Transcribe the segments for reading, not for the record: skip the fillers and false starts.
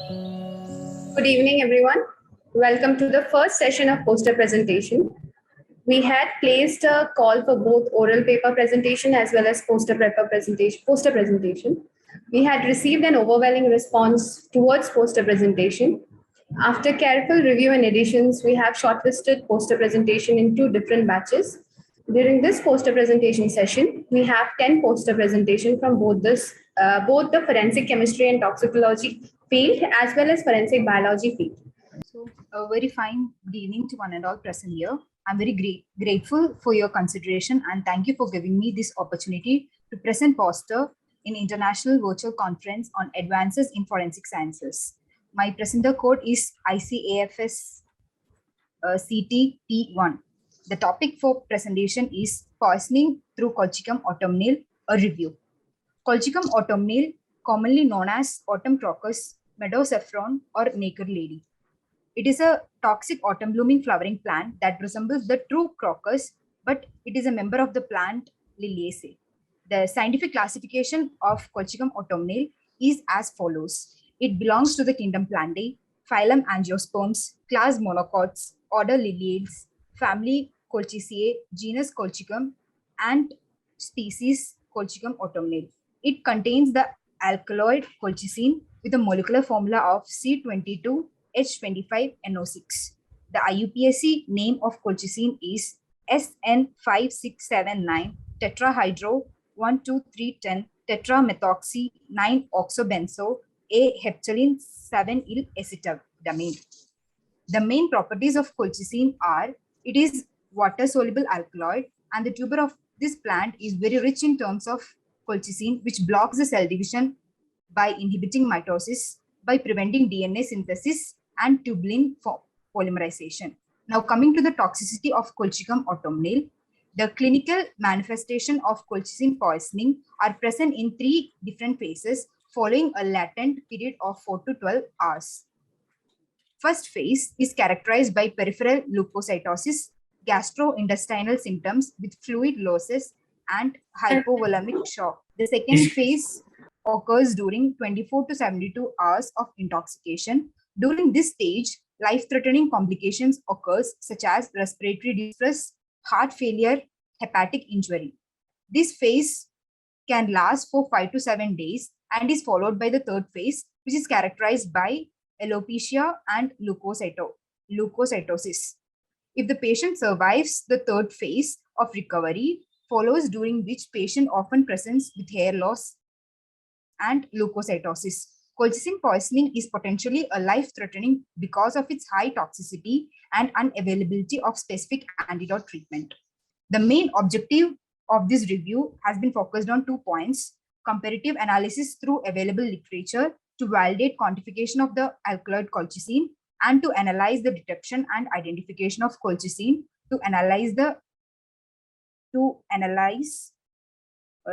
Good evening, everyone. Welcome to the first session of poster presentation. We had placed a call for both oral paper presentation as well as poster presentation. We had received an overwhelming response towards poster presentation. After careful review and additions, we have shortlisted poster presentation in two different batches. During this poster presentation session, we have 10 poster presentation from both the forensic chemistry and toxicology field as well as forensic biology field. So a very fine good evening to one and all present here. I'm very grateful for your consideration and thank you for giving me this opportunity to present poster in International Virtual Conference on Advances in Forensic Sciences. My presenter code is ICAFS CTP1. The topic for presentation is poisoning through Colchicum autumnal, a review. Colchicum autumnal, commonly known as autumn crocus, meadow saffron, or naked lady. It is a toxic autumn blooming flowering plant that resembles the true crocus, but it is a member of the plant Liliaceae. The scientific classification of Colchicum autumnal is as follows. It belongs to the kingdom Plantae, phylum Angiosperms, class Monocots, order Liliales, family Colchicaceae, genus Colchicum, and species Colchicum autumnal. It contains the alkaloid colchicine with a molecular formula of C22H25NO6. The IUPAC name of colchicine is SN5679 tetrahydro 12310 tetramethoxy 9-oxobenzo a heptylene 7-il acetamide. The main properties of colchicine are it is water-soluble alkaloid and the tuber of this plant is very rich in terms of colchicine, which blocks the cell division by inhibiting mitosis, by preventing DNA synthesis and tubulin polymerization. Now coming to the toxicity of Colchicum autumnal, the clinical manifestation of colchicine poisoning are present in 3 different phases following a latent period of 4 to 12 hours. First phase is characterized by peripheral leukocytosis, gastrointestinal symptoms with fluid losses and hypovolemic shock. The second phase occurs during 24 to 72 hours of intoxication. During this stage, life-threatening complications occurs such as respiratory distress, heart failure, hepatic injury. This phase can last for 5 to 7 days and is followed by the third phase, which is characterized by alopecia and leukocytosis. If the patient survives the third phase of recovery, follows during which patient often presents with hair loss and leukocytosis. Colchicine poisoning is potentially a life-threatening because of its high toxicity and unavailability of specific antidote treatment. The main objective of this review has been focused on 2 points: comparative analysis through available literature to validate quantification of the alkaloid colchicine and to analyze the detection and identification of colchicine to analyze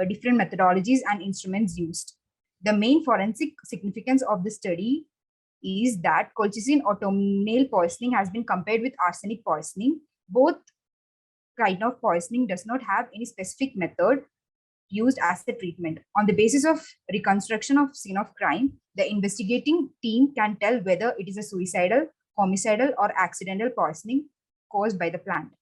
different methodologies and instruments used. The main forensic significance of the study is that colchicine autumnal poisoning has been compared with arsenic poisoning. Both kind of poisoning does not have any specific method used as the treatment. On the basis of reconstruction of scene of crime, the investigating team can tell whether it is a suicidal, homicidal, or accidental poisoning caused by the plant.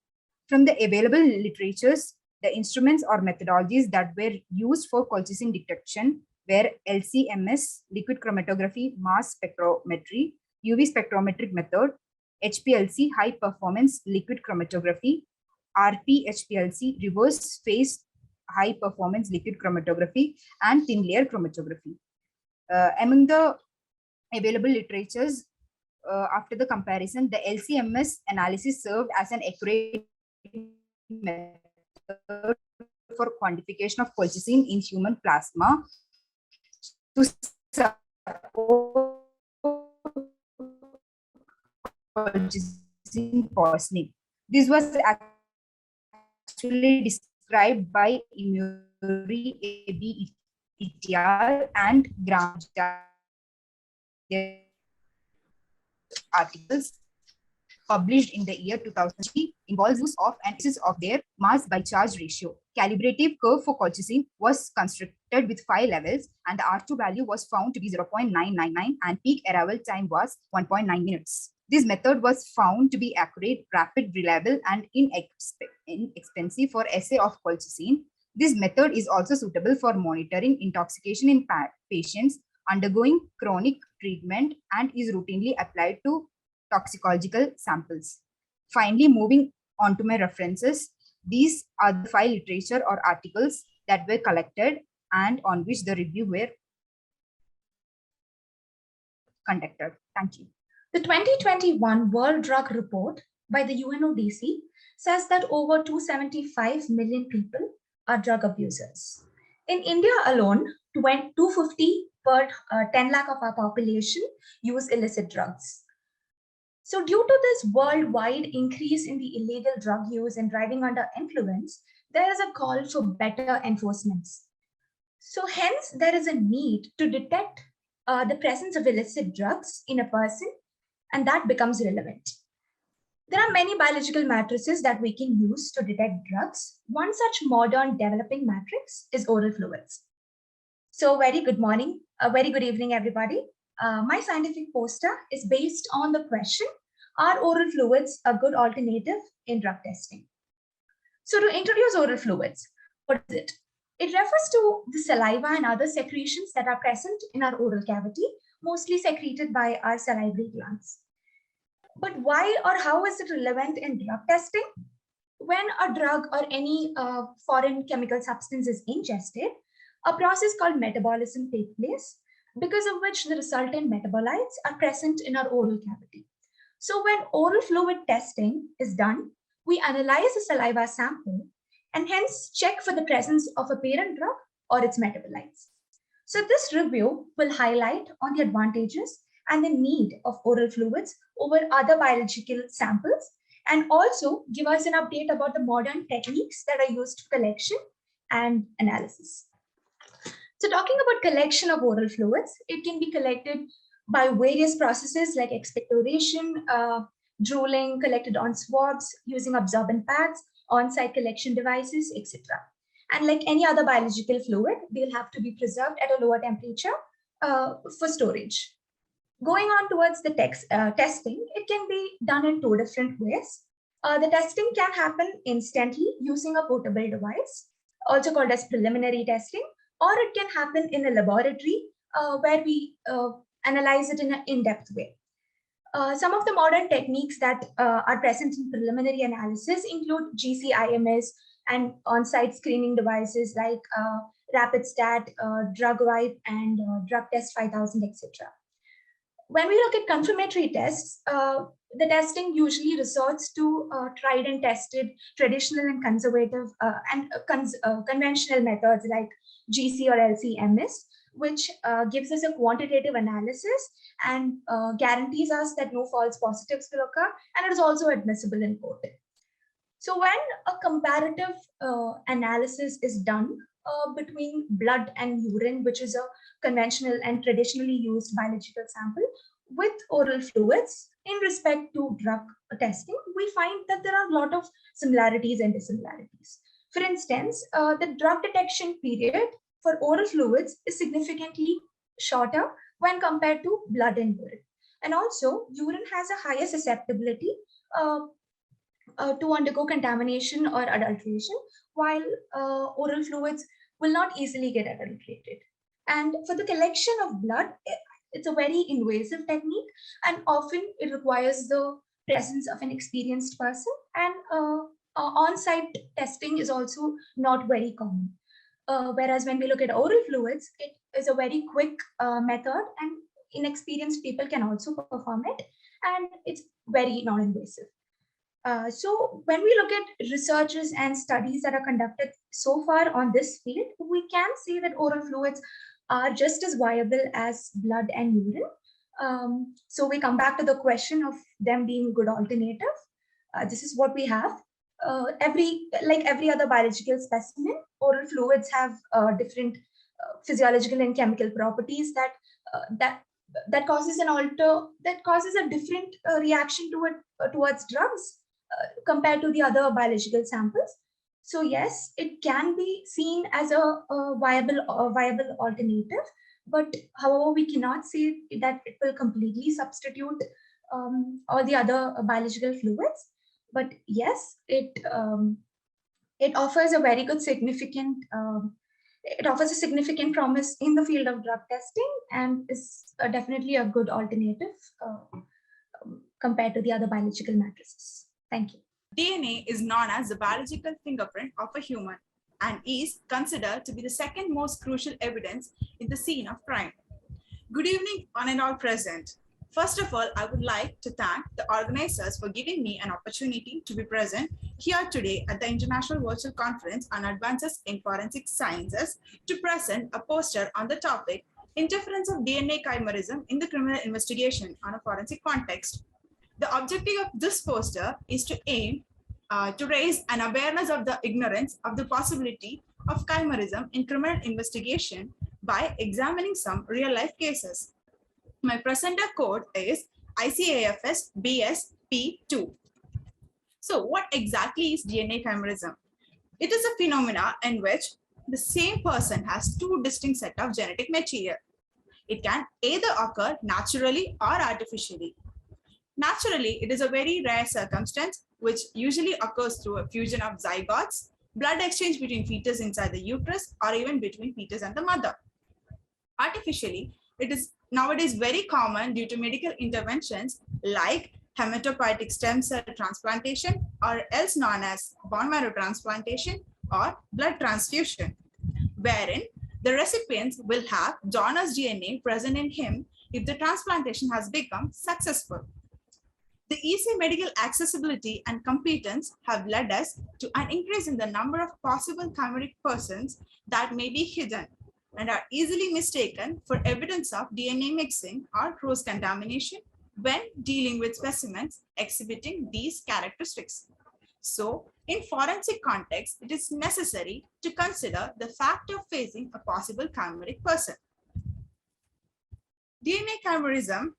From the available literatures, the instruments or methodologies that were used for colchicine detection were LCMS, liquid chromatography, mass spectrometry, UV spectrometric method, HPLC, high performance liquid chromatography, RPHPLC, reverse phase high performance liquid chromatography, and thin layer chromatography. Among the available literatures, after the comparison, the LCMS analysis served as an accurate method for quantification of colchicine in human plasma to support colchicine poisoning. This was actually described by Imuri, A.B. Itiar, and Graham articles. published in the year 2003, involves use of analysis of their mass by charge ratio. Calibrative curve for colchicine was constructed with 5 levels, and the R2 value was found to be 0.999 and peak arrival time was 1.9 minutes. This method was found to be accurate, rapid, reliable, and inexpensive for assay of colchicine. This method is also suitable for monitoring intoxication in patients undergoing chronic treatment and is routinely applied to toxicological samples. Finally, moving on to my references, these are the 5 literature or articles that were collected and on which the review were conducted. Thank you. The 2021 World Drug Report by the UNODC says that over 275 million people are drug abusers. In India alone, 250 per 10 lakh of our population use illicit drugs. So due to this worldwide increase in the illegal drug use and driving under influence, there is a call for better enforcements. So hence, there is a need to detect the presence of illicit drugs in a person, and that becomes relevant. There are many biological matrices that we can use to detect drugs. One such modern developing matrix is oral fluids. So very good morning, a very good evening, everybody. My scientific poster is based on the question, are oral fluids a good alternative in drug testing? So to introduce oral fluids, what is it? It refers to the saliva and other secretions that are present in our oral cavity, mostly secreted by our salivary glands. But why or how is it relevant in drug testing? When a drug or any foreign chemical substance is ingested, a process called metabolism takes place, because of which the resultant metabolites are present in our oral cavity. So when oral fluid testing is done, we analyze the saliva sample and hence check for the presence of a parent drug or its metabolites. So this review will highlight on the advantages and the need of oral fluids over other biological samples, and also give us an update about the modern techniques that are used for collection and analysis. So talking about collection of oral fluids, it can be collected by various processes like expectoration, drooling, collected on swabs, using absorbent pads, on-site collection devices, etc. And like any other biological fluid, they'll have to be preserved at a lower temperature for storage. Going on towards the testing, it can be done in 2 different ways. The testing can happen instantly using a portable device, also called as preliminary testing, or it can happen in a laboratory where we analyze it in an in-depth way. Some of the modern techniques that are present in preliminary analysis include GC-IMS and on-site screening devices like RapidStat, DrugWipe, and Drug Test 5000, etc. When we look at confirmatory tests, the testing usually resorts to tried and tested traditional and conservative and conventional methods like GC or LC-MS, which gives us a quantitative analysis and guarantees us that no false positives will occur, and it is also admissible in court. So when a comparative analysis is done between blood and urine, which is a conventional and traditionally used biological sample, with oral fluids in respect to drug testing, we find that there are a lot of similarities and dissimilarities. For instance, the drug detection period for oral fluids is significantly shorter when compared to blood and urine. And also, urine has a higher susceptibility to undergo contamination or adulteration, while oral fluids will not easily get adulterated. And for the collection of blood, it's a very invasive technique, and often it requires the presence of an experienced person, and on-site testing is also not very common. Whereas when we look at oral fluids, it is a very quick method, and inexperienced people can also perform it, and it's very non-invasive. So when we look at researches and studies that are conducted so far on this field, we can see that oral fluids are just as viable as blood and urine. So we come back to the question of them being a good alternative. This is what we have. Like every other biological specimen, oral fluids have different physiological and chemical properties that that causes a different reaction towards drugs compared to the other biological samples. So yes, it can be seen as a viable alternative, but however, we cannot say that it will completely substitute all the other biological fluids. But yes, it offers a very good it offers a significant promise in the field of drug testing and is definitely a good alternative compared to the other biological matrices. Thank you. DNA is known as the biological fingerprint of a human and is considered to be the second most crucial evidence in the scene of crime. Good evening, one and all present. First of all, I would like to thank the organizers for giving me an opportunity to be present here today at the International Virtual Conference on Advances in Forensic Sciences to present a poster on the topic, Interference of DNA Chimerism in the Criminal Investigation on a Forensic Context. The objective of this poster is to aim to raise an awareness of the ignorance of the possibility of chimerism in criminal investigation by examining some real-life cases. My presenter code is ICAFS BSP2. So what exactly is DNA chimerism? It is a phenomena in which the same person has two distinct sets of genetic material. It can either occur naturally or artificially. Naturally, it is a very rare circumstance which usually occurs through a fusion of zygotes, blood exchange between fetus inside the uterus, or even between fetus and the mother. Artificially, it is nowadays very common due to medical interventions like hematopoietic stem cell transplantation, or else known as bone marrow transplantation or blood transfusion, wherein the recipients will have donor's DNA present in him if the transplantation has become successful. The easy medical accessibility and competence have led us to an increase in the number of possible chimeric persons that may be hidden and are easily mistaken for evidence of DNA mixing or cross-contamination when dealing with specimens exhibiting these characteristics. So, in forensic context, it is necessary to consider the fact of facing a possible chimeric person. DNA chimerism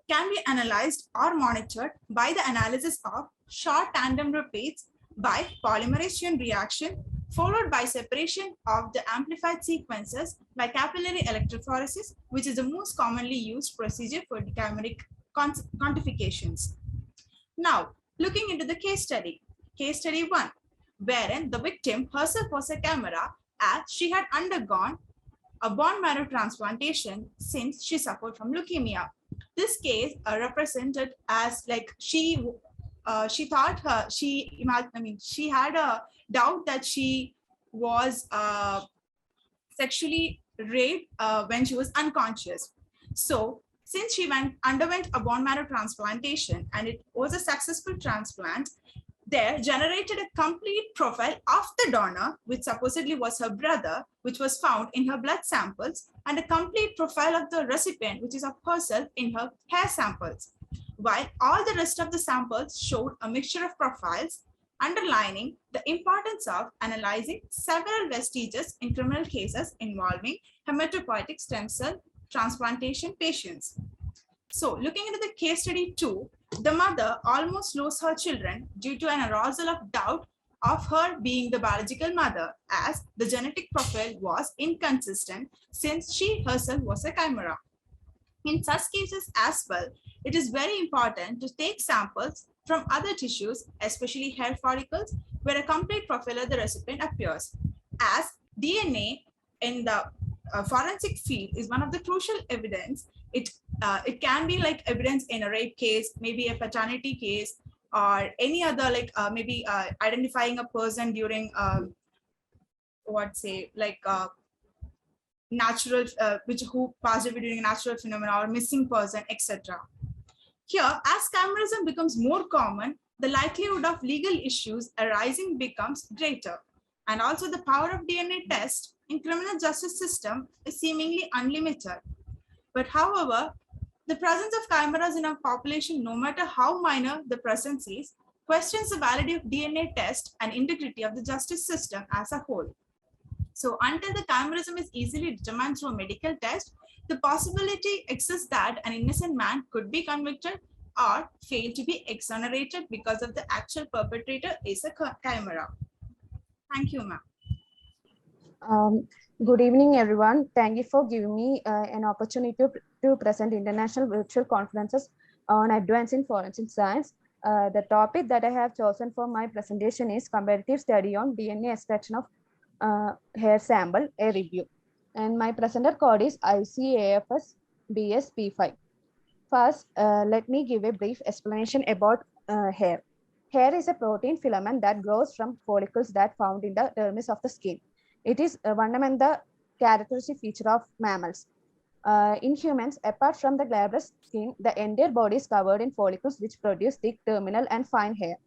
can be analyzed or monitored by the analysis of short tandem repeats by polymerase chain reaction, followed by separation of the amplified sequences by capillary electrophoresis, which is the most commonly used procedure for chimeric quantifications. Now, looking into the case study 1, wherein the victim herself was a chimera as she had undergone a bone marrow transplantation since she suffered from leukemia. This case represented as like she thought she had a doubt that she was sexually raped when she was unconscious. So since she underwent a bone marrow transplantation and it was a successful transplant, there generated a complete profile of the donor, which supposedly was her brother, which was found in her blood samples, and a complete profile of the recipient, which is of herself, in her hair samples, while all the rest of the samples showed a mixture of profiles, underlining the importance of analyzing several vestiges in criminal cases involving hematopoietic stem cell transplantation patients. So looking into the case study 2, the mother almost lost her children due to an arousal of doubt of her being the biological mother, as the genetic profile was inconsistent since she herself was a chimera. In such cases as well, it is very important to take samples from other tissues, especially hair follicles, where a complete profile of the recipient appears, as DNA in the forensic field is one of the crucial evidence. It can be like evidence in a rape case, maybe a paternity case, or any other like maybe identifying a person during natural who passed away during a natural phenomena or missing person, etc. Here, as chimerism becomes more common, the likelihood of legal issues arising becomes greater, and also the power of DNA test in criminal justice system is seemingly unlimited. But however, the presence of chimeras in our population, no matter how minor the presence is, questions the validity of DNA test and integrity of the justice system as a whole. So until the chimerism is easily determined through a medical test, The possibility exists that an innocent man could be convicted or fail to be exonerated because of the actual perpetrator is a chimera. Thank you, ma'am. Good evening, everyone. Thank you for giving me an opportunity to present international virtual conferences on advancing forensic science. The topic that I have chosen for my presentation is comparative study on DNA extraction of hair sample, a review. And my presenter code is ICAFS BSP5. First, let me give a brief explanation about hair. Hair is a protein filament that grows from follicles that found in the dermis of the skin. It is one among the characteristic feature of mammals. In humans, apart from the glabrous skin, the entire body is covered in follicles which produce thick, terminal, and fine hair.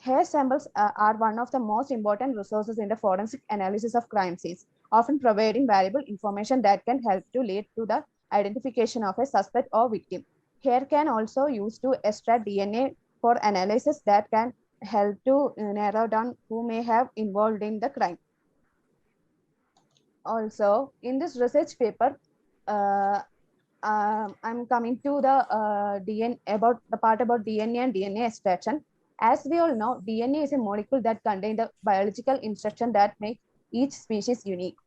Hair samples are one of the most important resources in the forensic analysis of crime scenes, often providing valuable information that can help to lead to the identification of a suspect or victim. Hair can also used to extract DNA for analysis that can help to narrow down who may have involved in the crime. Also, in this research paper, I'm coming to the DNA about the part about DNA and DNA extraction. As we all know, DNA is a molecule that contains the biological instruction that make each species unique.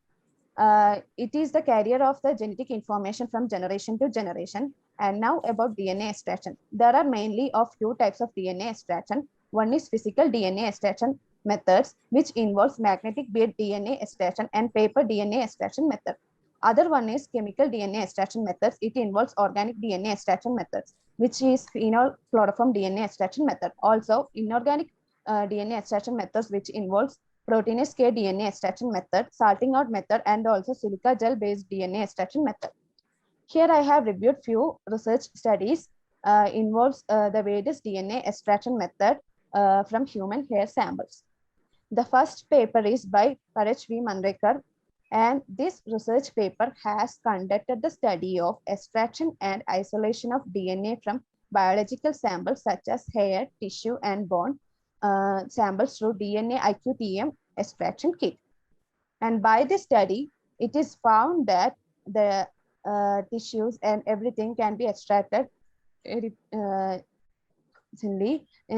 It is the carrier of the genetic information from generation to generation. And now about DNA extraction. There are mainly of two types of DNA extraction. One is physical DNA extraction methods, which involves magnetic bead DNA extraction and paper DNA extraction method. Other one is chemical DNA extraction methods. It involves organic DNA extraction methods, which is phenol chloroform DNA extraction method. Also, inorganic DNA extraction methods, which involves proteinase K DNA extraction method, salting out method, and also silica gel based DNA extraction method. Here I have reviewed few research studies involves the various DNA extraction method from human hair samples. The first paper is by Paresh V. Manrekar, and this research paper has conducted the study of extraction and isolation of DNA from biological samples such as hair, tissue, and bone samples through DNA IQTM extraction kit. And by this study, it is found that the tissues and everything can be extracted in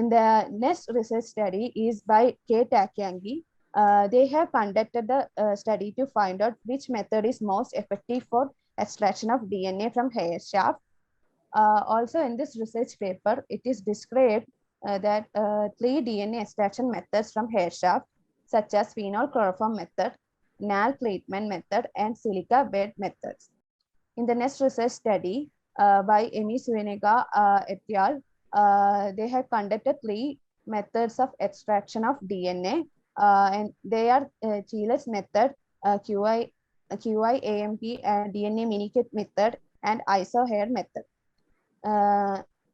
the next research study is by K. Takyangi. They have conducted the study to find out which method is most effective for extraction of DNA from hair shaft. Also in this research paper, it is described that 3 DNA extraction methods from hair shaft, such as phenol chloroform method, NAL treatment method, and silica bed methods. In the next research study by Emi Suenega et al., they have conducted 3 methods of extraction of DNA, and they are Chiles method, QI-AMP, DNA minikit method, and ISO hair method.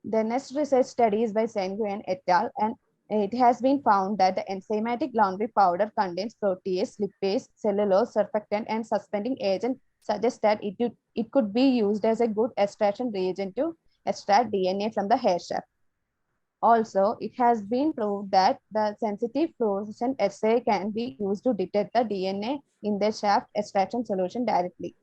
The next research study is by Senguyen et al., and it has been found that the enzymatic laundry powder contains protease, lipase, cellulose, surfactant, and suspending agent, suggests that it could be used as a good extraction reagent to extract DNA from the hair shaft. Also, it has been proved that the sensitive fluorescent assay can be used to detect the DNA in the shaft extraction solution directly.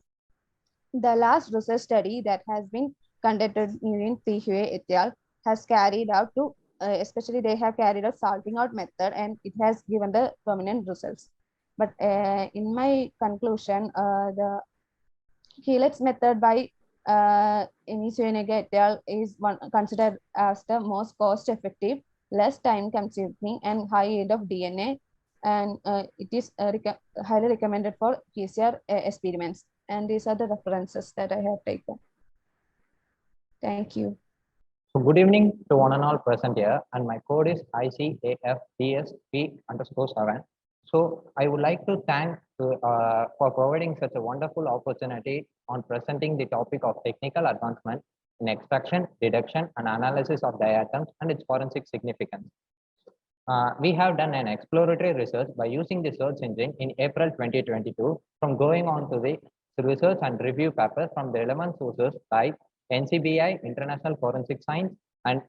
The last research study that has been conducted in Tihue et al. Has carried out to, especially they have carried out salting out method, and it has given the prominent results. But in my conclusion, the Helix method by Emi Suenega et al. Is considered as the most cost-effective, less time-consuming, and high yield of DNA, and it is highly recommended for PCR experiments. And these are the references that I have taken. Thank you. So good evening to one and all present here, and my code is ICAFDSP_7. So I would like to thank for providing such a wonderful opportunity on presenting the topic of technical advancement in extraction, detection, and analysis of diatoms and its forensic significance. We have done an exploratory research by using the search engine in April 2022, from going on to the research and review papers from the relevant sources like NCBI, International Forensic Science, and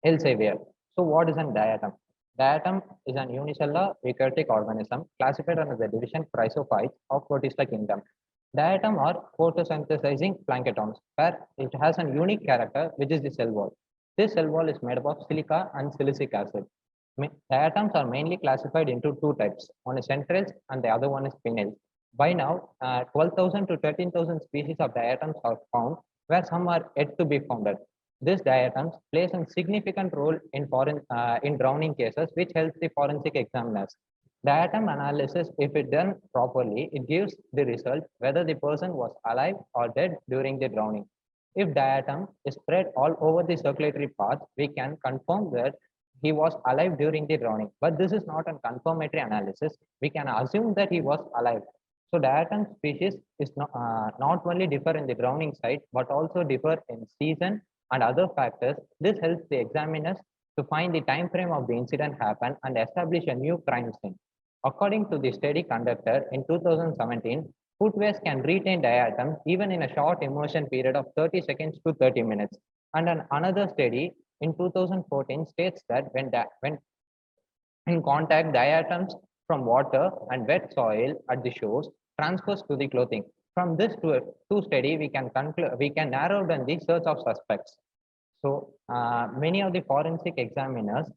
Elsevier. So what is an diatom? Diatom is an unicellular eukaryotic organism classified under the division chrysophytes of Protista kingdom. Diatom are photosynthesizing planktons, where it has a unique character, which is the cell wall. This cell wall is made up of silica and silicic acid. Diatoms are mainly classified into two types. One is centrales and the other one is spinels. By now, 12,000 to 13,000 species of diatoms are found, where some are yet to be founded. This diatoms plays a significant role in drowning cases, which helps the forensic examiners. Diatom analysis, if it done properly, it gives the result whether the person was alive or dead during the drowning. If diatom is spread all over the circulatory path, we can confirm that he was alive during the drowning. But this is not a confirmatory analysis. We can assume that he was alive. So diatom species is not only differ in the drowning site, but also differ in season and other factors. This helps the examiners to find the time frame of the incident happened and establish a new crime scene. According to the study conducted in 2017, footwears can retain diatoms even in a short immersion period of 30 seconds to 30 minutes. And another study in 2014 states that when in contact, diatoms from water and wet soil at the shores transfers to the clothing. From this two study, we can narrow down the search of suspects. So many of the forensic examiners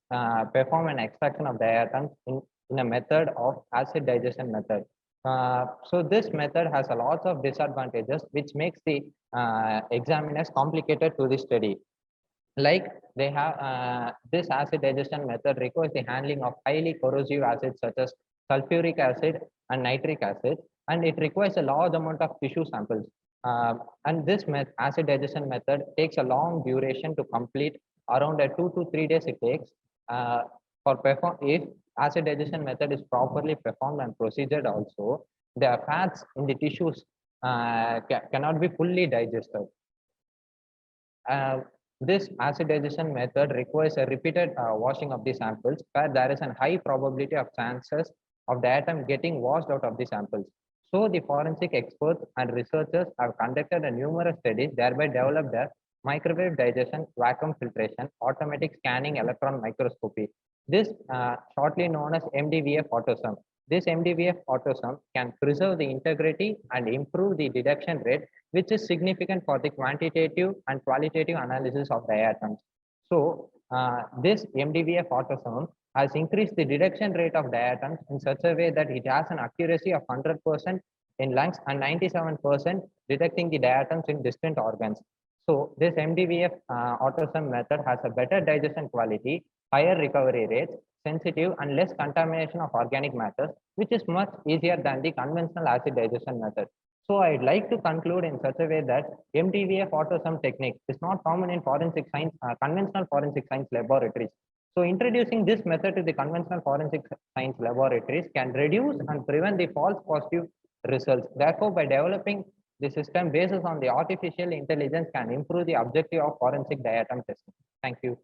perform an extraction of diatoms in a method of acid digestion method. So this method has a lot of disadvantages, which makes the examiners complicated to the study. Like they have this acid digestion method requires the handling of highly corrosive acids such as sulfuric acid and nitric acid, and it requires a large amount of tissue samples. And this acid digestion method takes a long duration to complete, around 2 to 3 days it takes. If acid digestion method is properly performed and procedured also, the fats in the tissues cannot be fully digested. This acid digestion method requires a repeated washing of the samples, where there is a high probability of chances of the atom getting washed out of the samples. So the forensic experts and researchers have conducted numerous studies, thereby developed a microwave digestion, vacuum filtration, automatic scanning electron microscopy. This shortly known as MDVF autosum. This MDVF autosum can preserve the integrity and improve the detection rate, which is significant for the quantitative and qualitative analysis of diatoms. So this MDVF autosum has increased the detection rate of diatoms in such a way that it has an accuracy of 100% in lungs and 97% detecting the diatoms in distant organs. So this MDVF autosum method has a better digestion quality, higher recovery rates, sensitive and less contamination of organic matters, which is much easier than the conventional acid digestion method. So I'd like to conclude in such a way that MDVF autosum technique is not common in forensic science, conventional forensic science laboratories. So introducing this method to the conventional forensic science laboratories can reduce and prevent the false positive results. Therefore, by developing the system based on the artificial intelligence can improve the objective of forensic diatom testing. Thank you.